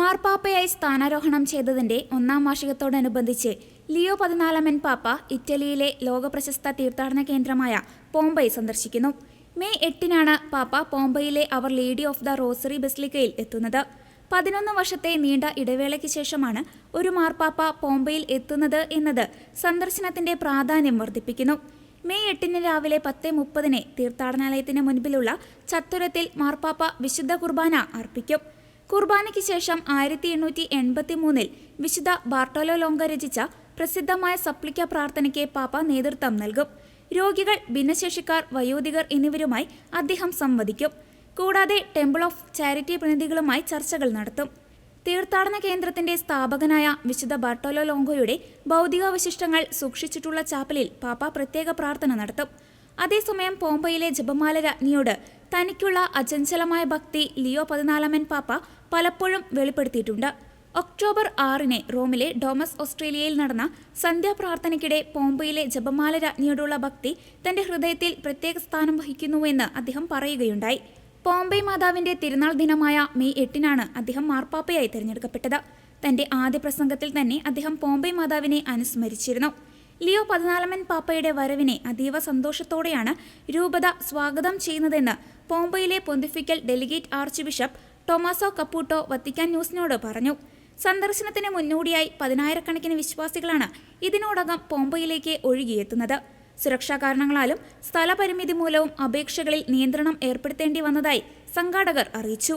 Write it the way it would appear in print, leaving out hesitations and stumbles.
മാർപ്പാപ്പയായി സ്ഥാനാരോഹണം ചെയ്തതിന്റെ 1-ാം വാർഷികത്തോടനുബന്ധിച്ച് ലിയോ 14 പാപ്പ ഇറ്റലിയിലെ ലോകപ്രശസ്ത തീർത്ഥാടന കേന്ദ്രമായ പോംബൈ സന്ദർശിക്കുന്നു. മെയ് 8-നാണ് പാപ്പ പോംബൈയിലെ അവർ ലേഡി ഓഫ് ദ റോസറി ബസിലിക്കയിൽ എത്തുന്നത്. 11 വർഷത്തെ നീണ്ട ഇടവേളയ്ക്ക് ശേഷമാണ് ഒരു മാർപ്പാപ്പ പോംബൈയിൽ എത്തുന്നത് എന്നത് സന്ദർശനത്തിന്റെ പ്രാധാന്യം വർദ്ധിപ്പിക്കുന്നു. മെയ് 8-ന് രാവിലെ 10:30 തീർത്ഥാടനാലയത്തിന് മുൻപിലുള്ള ചത്തുരത്തിൽ മാർപ്പാപ്പ വിശുദ്ധ കുർബാന അർപ്പിക്കും. കുർബാനയ്ക്ക് ശേഷം 1883 വിശുദ്ധ ബാർട്ടോലോ ലോംഗ രചിച്ച പ്രസിദ്ധമായ സപ്ലിക്ക പ്രാർത്ഥനയ്ക്ക് പാപ്പ നേതൃത്വം നൽകും. രോഗികൾ, ഭിന്നശേഷിക്കാർ, വയോധികർ എന്നിവരുമായി അദ്ദേഹം സംവദിക്കും. കൂടാതെ ടെമ്പിൾ ഓഫ് ചാരിറ്റി പ്രതിനിധികളുമായി ചർച്ചകൾ നടത്തും. തീർത്ഥാടന കേന്ദ്രത്തിന്റെ സ്ഥാപകനായ വിശുദ്ധ ബാർട്ടോലോ ലോംഗോയുടെ ഭൗതികാവശിഷ്ടങ്ങൾ സൂക്ഷിച്ചിട്ടുള്ള ചാപ്പലിൽ പാപ്പ പ്രത്യേക പ്രാർത്ഥന നടത്തും. അതേസമയം പോംബൈയിലെ ജപമാല രാജ്ഞിയോട് തനിക്കുള്ള അചഞ്ചലമായ ഭക്തി ലിയോ 14 പാപ്പ പലപ്പോഴും വെളിപ്പെടുത്തിയിട്ടുണ്ട്. ഒക്ടോബർ 6-ന് റോമിലെ ഡോമസ് ഓസ്ട്രേലിയയിൽ നടന്ന സന്ധ്യാപ്രാർത്ഥനയ്ക്കിടെ പോംബൈയിലെ ജപമാല രാജ്ഞിയോടുള്ള ഭക്തി തന്റെ ഹൃദയത്തിൽ പ്രത്യേക സ്ഥാനം വഹിക്കുന്നുവെന്ന് അദ്ദേഹം പറയുകയുണ്ടായി. പോംബൈ മാതാവിന്റെ തിരുനാൾ ദിനമായ മെയ് 8-നാണ് അദ്ദേഹം മാർപ്പാപ്പയായി തിരഞ്ഞെടുക്കപ്പെട്ടത്. തന്റെ ആദ്യ പ്രസംഗത്തിൽ തന്നെ അദ്ദേഹം പോംബൈ മാതാവിനെ അനുസ്മരിച്ചിരുന്നു. ലിയോ 14 പാപ്പയുടെ വരവിനെ അതീവ സന്തോഷത്തോടെയാണ് രൂപത സ്വാഗതം ചെയ്യുന്നതെന്ന് പോംബൈയിലെ pontifical delegate archbishop Tommaso Caputo Vatican ന്യൂസിനോട് പറഞ്ഞു. സന്ദർശനത്തിന് മുന്നോടിയായി 10,000-കണക്കിന് വിശ്വാസികളാണ് ഇതിനോടകം പോംബൈയിലേക്ക് ഒഴുകിയെത്തുന്നത്. സുരക്ഷാ കാരണങ്ങളാലും സ്ഥലപരിമിതി മൂലവും അപേക്ഷകളിൽ നിയന്ത്രണം ഏർപ്പെടുത്തേണ്ടി വന്നതായി സംഘാടകർ അറിയിച്ചു.